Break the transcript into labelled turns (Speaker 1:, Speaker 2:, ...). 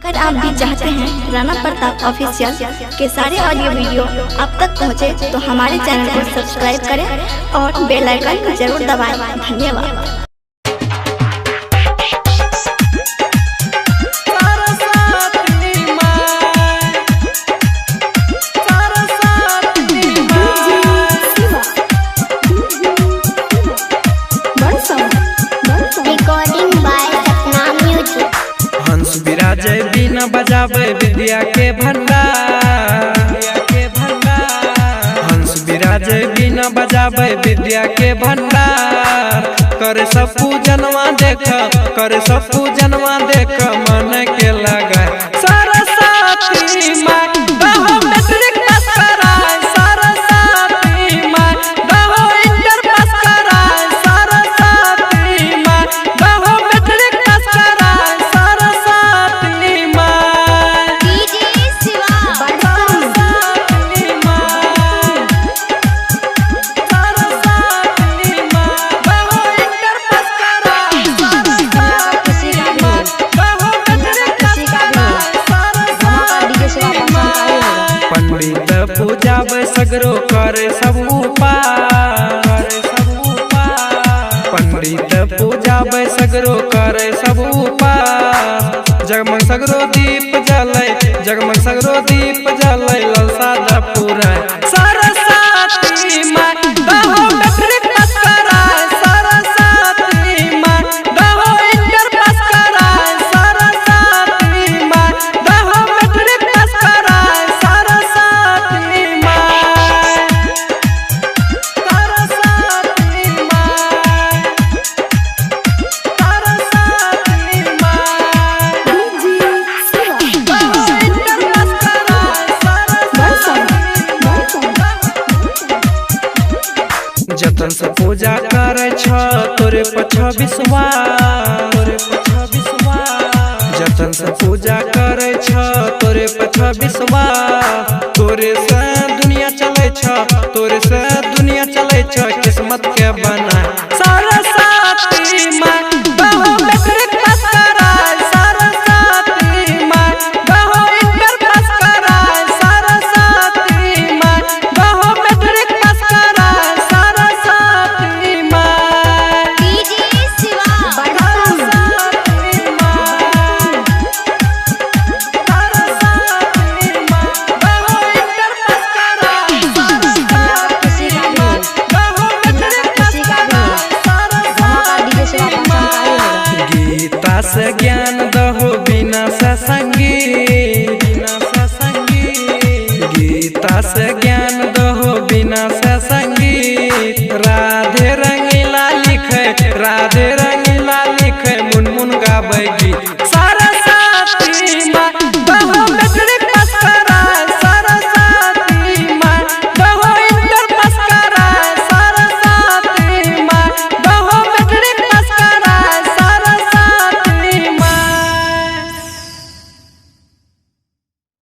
Speaker 1: अगर आप भी चाहते हैं राणा प्रताप ऑफिशियल के सारे ऑडियो वीडियो आप तक पहुंचे, तो हमारे चैनल को सब्सक्राइब करें और बेल आइकन जरूर दबाएं। धन्यवाद।
Speaker 2: विराजय बिना बजावे विद्या के भंडार, हंस विराजय बिना बजावे विद्या के भंडार। कर सब पूजनवा देख, कर सब पूजनवा देख मन के लगा। सरस्वती माँ दहो मैट्रिक पास कराए, सरस्वती माँ दहो इंटर पास कराए, सरस्वती माँ दहो मैट्रिक पास कराए, सरस्वती माँ पंडित पूजाब सगरो करे सब उपाय, पंडित पूजाब सगरो करे सब उपाय। जगमग सगरो दीप जले, जगमग सगरो दीप जले ललसा पूरा। सरस्वती माँ दहो मैट्रिक पास कराए, सरस्वती माँ दहो इंटर पास कराए, सरस्वती माँ दहो मैट्रिक पास कराए, सरस्वती माँ, सरस्वती माँ, सरस्वती माँ दहो इंटर पास कराए, जतन से पूजा करे छ तोरे पछा विश्वास, तोरे पछा विश्वास। जतन से पूजा करे छ तोरे पछा विश्वास। तोरे से दुनिया चले छ, तोरे से दुनिया चले छ, किस्मत के बना।